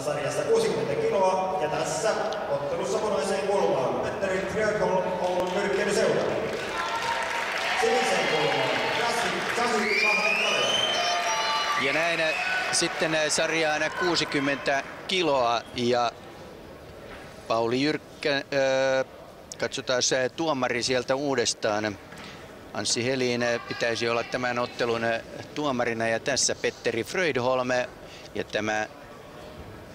sarjassa 60 kiloa ja tässä ottelussa punaiseen kulmaan Petteri Fröjdholm Oulun nyrkkeilyseura. Siniseen kulmaan Jasi Lahden. Ja näin sitten sarjaan 60 kiloa ja Pauli Jyrkkä, katsotaan se tuomari sieltä uudestaan. Anssi Helin pitäisi olla tämän ottelun tuomarina ja tässä Petteri Fröjdholm ja tämä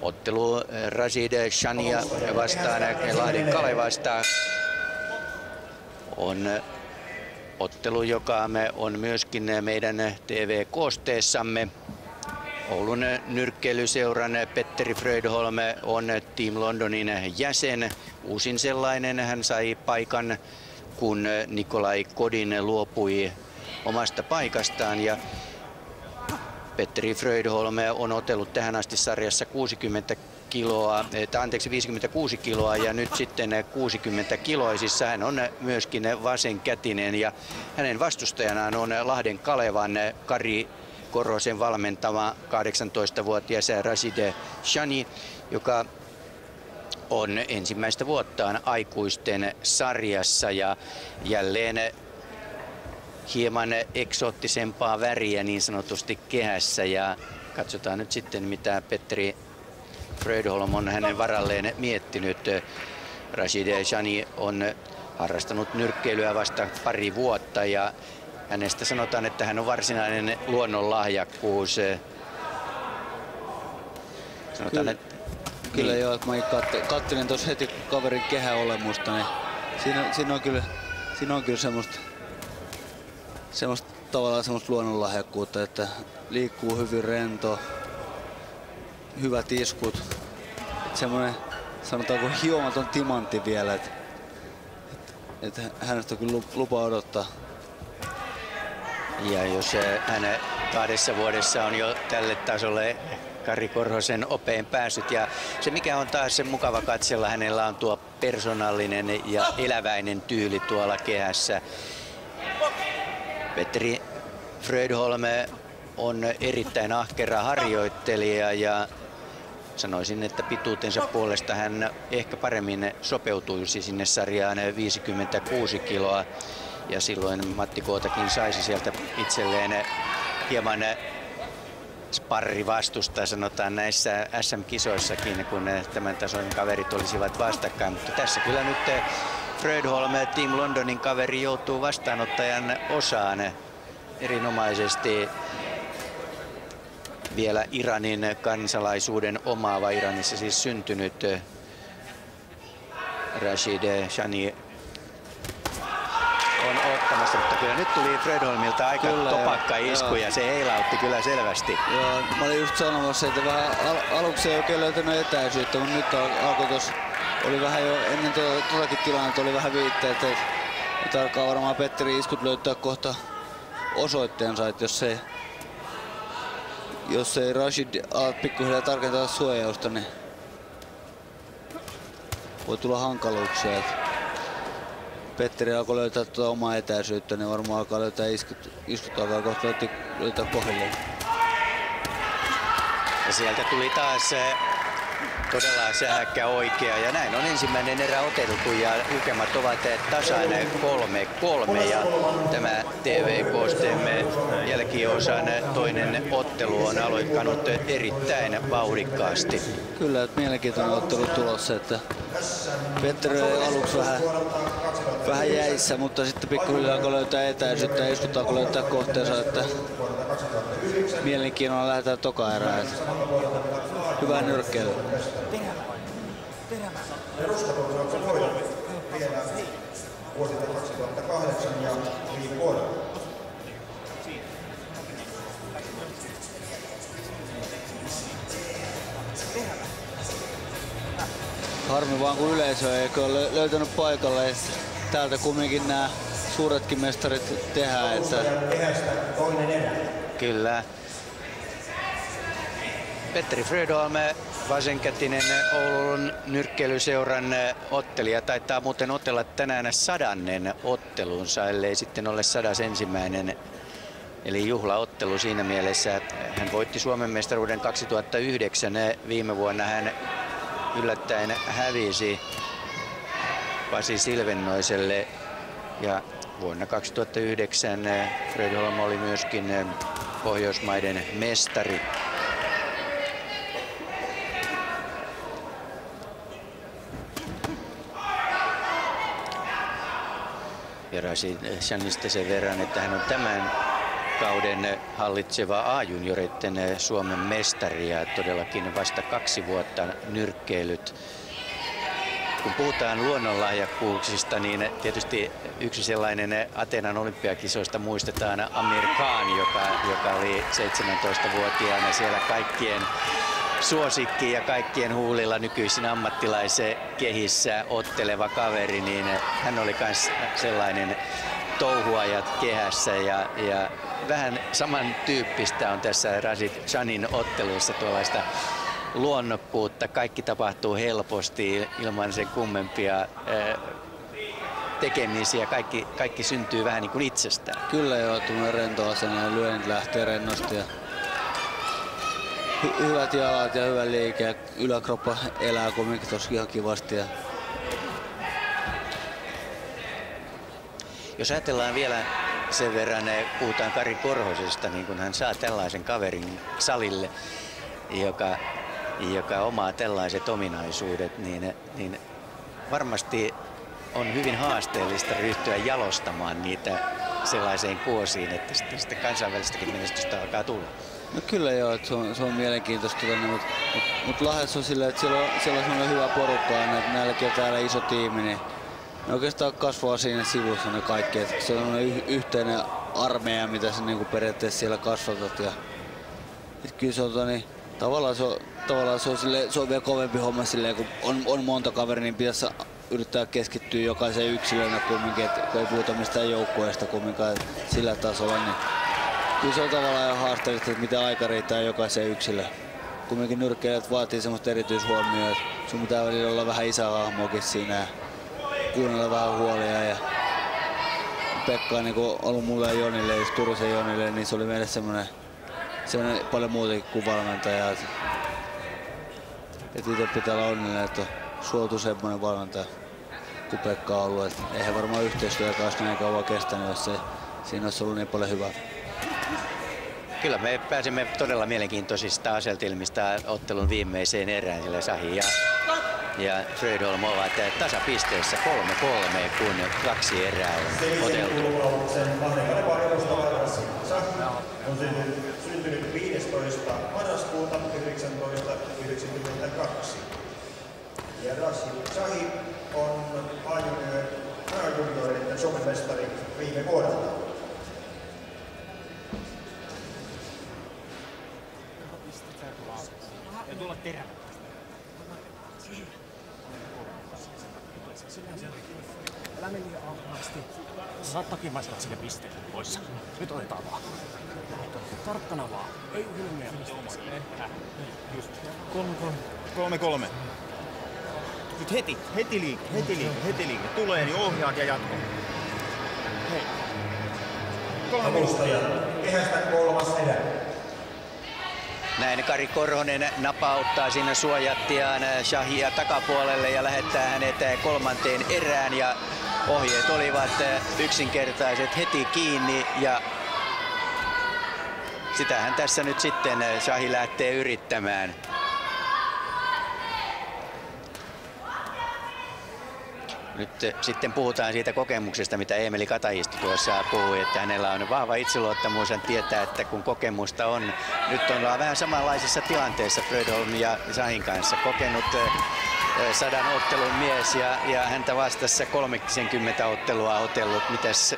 ottelu Rashid Shania vastaan Lahden Kale vastaan on ottelu, joka on myöskin meidän TV-koosteessamme. Oulun nyrkkeilyseuran Petteri Fröjdholm on Team Londonin jäsen, uusin sellainen. Hän sai paikan, kun Nikolai Kodin luopui omasta paikastaan. Ja Petteri Fröjdholm on otellut tähän asti sarjassa 56 kiloa ja nyt sitten 60 kiloisissa. Hän on myöskin vasenkätinen ja hänen vastustajanaan on Lahden Kalevan Kari Korhosen valmentama 18-vuotias Rashid Shani, joka on ensimmäistä vuottaan aikuisten sarjassa ja jälleen hieman eksoottisempaa väriä niin sanotusti kehässä. Ja katsotaan nyt sitten, mitä Petteri Fröjdholm on hänen varalleen miettinyt. Rashid Shani on harrastanut nyrkkeilyä vasta pari vuotta ja hänestä sanotaan, että hän on varsinainen luonnonlahjakkuus. Sanotaan, Kyllä joo, että mä katselin tuossa heti kaverin kehäolemusta, niin siinä on kyllä semmoista tavallaan semmoista luonnonlahjakkuutta, että liikkuu hyvin rento, hyvät iskut. Semmoinen sanotaanko hiomaton timantti vielä, että hänestä on kyllä lupa odottaa. Ja jos hän 2 vuodessa on jo tälle tasolle Kari Korhosen opeen päässyt ja se mikä on taas se mukava katsella, hänellä on tuo persoonallinen ja eläväinen tyyli tuolla kehässä. Petteri Fröjdholm on erittäin ahkera harjoittelija ja sanoisin, että pituutensa puolesta hän ehkä paremmin sopeutuisi sinne sarjaan 56 kiloa. Ja silloin Matti Kootakin saisi sieltä itselleen hieman sparrivastusta, sanotaan näissä SM-kisoissakin, kun tämän tason kaverit olisivat vastakkain. Mutta tässä kyllä nyt Fröjdholm, Team Londonin kaveri, joutuu vastaanottajan osaan erinomaisesti. Vielä Iranin kansalaisuuden omaava, Iranissa siis syntynyt Rashid Shani on ottamassa, mutta kyllä nyt tuli Fröjdholmilta aika topakka isku ja se heilautti kyllä selvästi. Joo, mä olin just sanomassa, että vähän aluksi ei oikein löytänyt etäisyyttä, mutta nyt alkoi tuossa, oli vähän jo ennen tuotakin tilannetta oli vähän viitteet, että nyt alkaa varmaan Petteri iskut löytää kohta osoitteensa, että jos ei Rashid ala pikkuhiljaa tarkentaa suojausta, niin voi tulla hankaluuksia. Petteri alkoi löytää tuota omaa etäisyyttä, niin varmaan alkaa löytää iskut alkaa kohta löytää kohdilleen. Ja sieltä tuli taas todella sähäkkä oikea ja näin on ensimmäinen erä oteltu ja lukemat ovat tasan 3-3 ja tämä TV-koosteemme jälkiosan toinen ottelu on aloittanut erittäin vauhdikkaasti. Kyllä, että mielenkiintoinen ottelu tulossa, että Petteri oli aluksi vähän jäissä, mutta sitten pikkuhiljaa alkoi löytää etäisyyttä ja iskut alkoi löytää kohteensa, että mielenkiinnolla lähdetään toka erään. Hyvää nyrkkeilyä. Vuosilta 2008 ja viime vuonna. Harmi vaan kun yleisö ei ole löytänyt paikalle. Täältä kumminkin nämä suuretkin mestarit tehdään. Että... Kyllä. Petteri Fröjdholm, vasenkätinen Oulun nyrkkeilyseuran ottelija, taitaa muuten otella tänään 100. ottelunsa, ellei sitten ole 101. Eli juhlaottelu siinä mielessä. Hän voitti Suomen mestaruuden 2009. Viime vuonna hän yllättäen hävisi Pasi Silvennoiselle. Ja vuonna 2009 Fröjdholm oli myöskin Pohjoismaiden mestari. Vieraisin Janista sen verran, että hän on tämän kauden hallitseva A-junioreiden Suomen mestari ja todellakin vasta 2 vuotta nyrkkeilyt. Kun puhutaan luonnonlahjakkuuksista, niin tietysti yksi sellainen Ateenan olympiakisoista muistetaan Amir Khan, joka oli 17-vuotiaana siellä kaikkien suosikki ja kaikkien huulilla nykyisin ammattilaisen kehissä otteleva kaveri, niin hän oli myös sellainen touhuajat kehässä ja vähän samantyyppistä on tässä Rashid Shahin otteluissa tuollaista luonnokkuutta. Kaikki tapahtuu helposti ilman sen kummempia tekemisiä. Kaikki syntyy vähän niin kuin itsestään. Kyllä joo, tuommoinen rento asenne ja lyönnit lähtee rennosti. Ja hyvät jalat ja hyvä liike ja yläkroppa elää kumminkin tossa ihan kivasti. Ja jos ajatellaan vielä sen verran, puhutaan Kari Korhosesta, niin kun hän saa tällaisen kaverin salille, joka omaa tällaiset ominaisuudet, niin varmasti on hyvin haasteellista ryhtyä jalostamaan niitä sellaiseen kuosiin, että sitten kansainvälistäkin menestystä alkaa tulla. No kyllä joo, että se on mielenkiintoista, mutta Lahdessa on silleen, että siellä on sellainen hyvä porukka, että näilläkin on täällä iso tiimi, niin ne oikeastaan kasvaa siinä sivussa ne kaikki. Että se on yhteinen armeija, mitä sä niinku periaatteessa siellä kasvatat. Ja kyllä se on, niin, tavallaan se on vielä kovempi homma silleen, kun on monta kaveria, niin pitäisi yrittää keskittyä jokaisen yksilönä kumminkin, että kun ei puhuta mistään joukkueesta kumminkaan sillä tasolla, niin kyllä se on tavallaan jo haasteellista, että miten aika riittää jokaisen yksilöön. Kumminkin nyrkkeilijät vaatii semmoista erityishuomioon, että sun pitää välillä olla vähän isähahmoakin siinä ja kuunnella vähän huolia. Ja Pekka on niin ollut mulle ja Jonille, just Turusen Jonille, niin se oli meille semmoinen paljon muutakin kuin valmentaja. Että itse pitää olla onnellinen, että on suotu semmoinen valmentaja kuin Pekka on ollut. Että eihän varmaan yhteistyö kanssa näin kauan kestänyt, jos siinä olisi ollut niin paljon hyvää. Kyllä me pääsimme todella mielenkiintoisista asetelmista ottelun viimeiseen erään, sillä Shahin ja Fröjdholm ovat tasapisteessä 3-3, kun 2 erää on oteltu. Sen Lahdenkanevan edustava Rashid Shahin on syntynyt 15. marraskuuta 1992. Ja Rashid Shahin on A-junioreiden Suomen mestari viime vuodelta. Ja tulla terävä. Älä mene liian ahnaasti. Sä saat takimaisella sille pisteelle poissa. Nyt otetaan vaan. Tarkkana vaan. Ei hylmiä. 3-3. Nyt heti liike. Tulee, niin ohjaat ja jatko. Hei. 3 minuuttia. Kehästä 3. erä. Näin Kari Korhonen napauttaa siinä suojattiaan Shahia takapuolelle ja lähettää hänet 3. erään. Ja ohjeet olivat yksinkertaiset, heti kiinni ja sitähän tässä nyt sitten Shahi lähtee yrittämään. Nyt sitten puhutaan siitä kokemuksesta, mitä Eemeli Katajisto tuossa puhui, että hänellä on vahva itseluottamus. Hän tietää, että kun kokemusta on, nyt ollaan vähän samanlaisessa tilanteessa Fröjdholm ja Shahin kanssa. Kokenut 100 ottelun mies ja häntä vastassa 30 ottelua otellut. Mitäs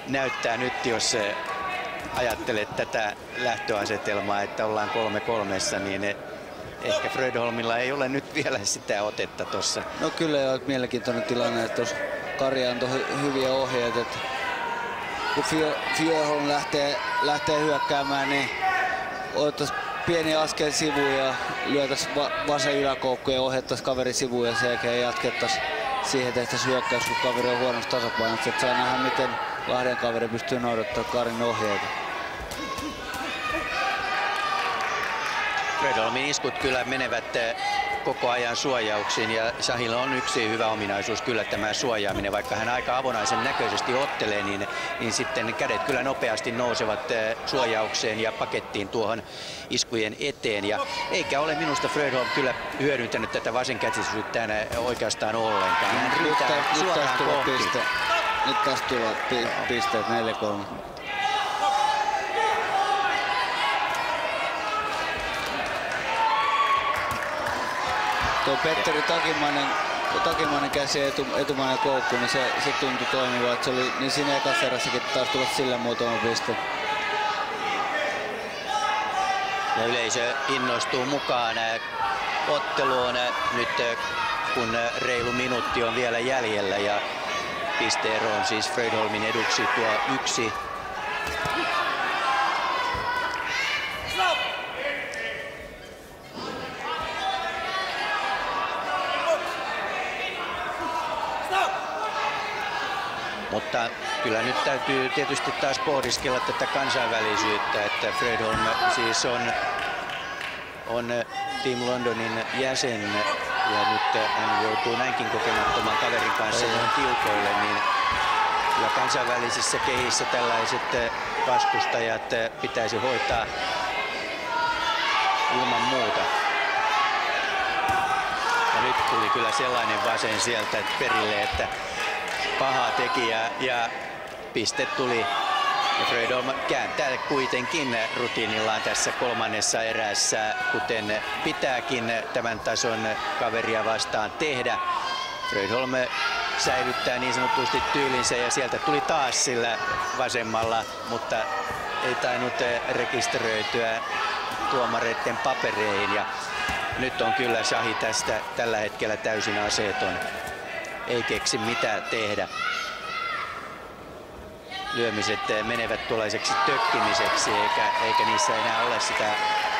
näyttää nyt, jos ajattelet tätä lähtöasetelmaa, että ollaan 3-3, niin ehkä Fröjdholmilla ei ole nyt vielä sitä otetta tuossa. No kyllä on mielenkiintoinen tilanne, että tuossa Kari antoi hyviä ohjeita, että kun Fröjdholm lähtee hyökkäämään, niin otettaisiin pieni askel sivuun ja lyötäisiin vasen yläkoukku ja ohjattaisiin kaveri sivuun ja sen jälkeen jatkettaisiin siihen tehtäisiin hyökkäys, kun kaveri on huonossa tasapainossa. Että saa nähdä, Lahden kaveri pystyy noudattamaan Karin ohjeita. Fredholmin iskut kyllä menevät koko ajan suojauksiin ja Shahilla on yksi hyvä ominaisuus kyllä tämä suojaaminen. Vaikka hän aika avonaisen näköisesti ottelee, niin sitten kädet kyllä nopeasti nousevat suojaukseen ja pakettiin tuohon iskujen eteen. Ja eikä ole minusta Fredholm kyllä hyödyntänyt tätä vasenkätisyyttään oikeastaan ollenkaan. Hän ryhtää suoraan kohti. Nyt taas tulee pisteet 4-3. Tuo Petteri Takimainen käsi ja etumainen koukku, niin se tuntui toimiva. Se oli niin siinä ekassa erässäkin taas tulla sillä muutama piste. Ja yleisö innostuu mukaan otteluun nyt kun reilu minuutti on vielä jäljellä ja pisteero on siis Fredholmin eduksi tuo 1. Mutta kyllä nyt täytyy tietysti taas pohdiskella tätä kansainvälisyyttä, että Fredholm siis on Team Londonin jäsen ja nyt hän joutuu näinkin kokemattoman kaverin kanssa tiukoille, niin ja kansainvälisissä kehissä tällaiset vastustajat pitäisi hoitaa ilman muuta. Ja nyt tuli kyllä sellainen vasen sieltä perille, että paha tekijä ja piste tuli. Ja Fredholm kääntää kuitenkin rutiinillaan tässä kolmannessa erässä, kuten pitääkin tämän tason kaveria vastaan tehdä. Fredholm säilyttää niin sanotusti tyylinsä ja sieltä tuli taas sillä vasemmalla, mutta ei tainnut rekisteröityä tuomareiden papereihin. Ja nyt on kyllä Shahi tästä tällä hetkellä täysin aseeton. Ei keksi mitään tehdä. Lyömiset menevät tuollaiseksi tökkimiseksi, eikä niissä enää ole sitä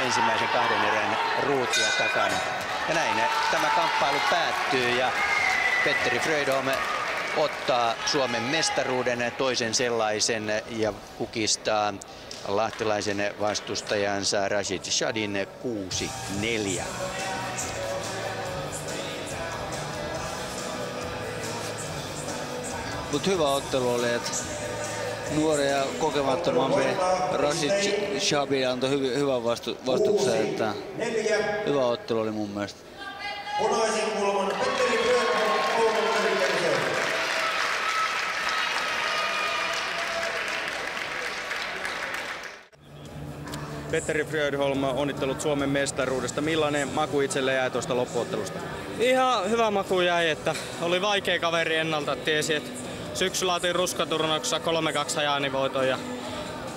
ensimmäisen 2 erän ruutia takana. Ja näin tämä kamppailu päättyy ja Petteri Fredholm ottaa Suomen mestaruuden, toisen sellaisen, ja kukistaa lahtelaisen vastustajansa Rashid Shadin 6-4. Mutta hyvä ottelu oli, että nuori ja kokemattomampi Rashid Shabi antoi hyvän vastuksen, että hyvä ottelu oli mun mielestä. Punaisen kulman Petteri Fredholm, Oulun Nyrkkeilyseura. Petteri Fredholm, onnittelut Suomen mestaruudesta. Millainen maku itselle jäi tuosta loppuottelusta? Ihan hyvä maku jäi, että oli vaikea kaveri ennalta. Tiesi, että syksyllä otin ruskaturnauksessa 3-2 hajaanivoiton ja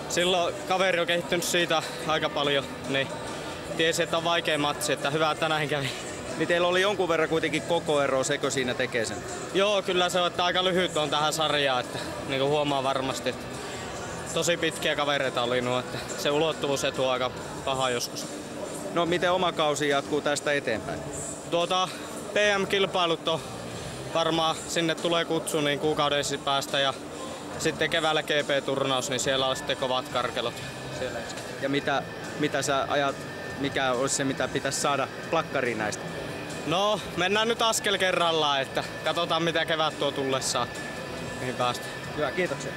silloin kaveri on kehittynyt siitä aika paljon, niin tiesi, että on vaikea matsi, että hyvä, että näin kävi. Niin teillä oli jonkun verran kuitenkin koko ero, sekö siinä tekee sen? Joo, kyllä se on, että aika lyhyt on tähän sarjaan, että niin kuin huomaa varmasti, että tosi pitkiä kavereita oli nuo, että se ulottuvuusetu on aika paha joskus. No miten oma kausi jatkuu tästä eteenpäin? PM-kilpailut on varmaan, sinne tulee kutsu niin kuukauden päästä ja sitten keväällä GP-turnaus, niin siellä on sitten kovat karkelot. Siellä. Ja mitä sä ajat, mikä olisi se, mitä pitäisi saada plakkariin näistä? No, mennään nyt askel kerrallaan, että katsotaan mitä kevät tuo tullessaan. Mihin päästä. Hyvä, kiitoksia.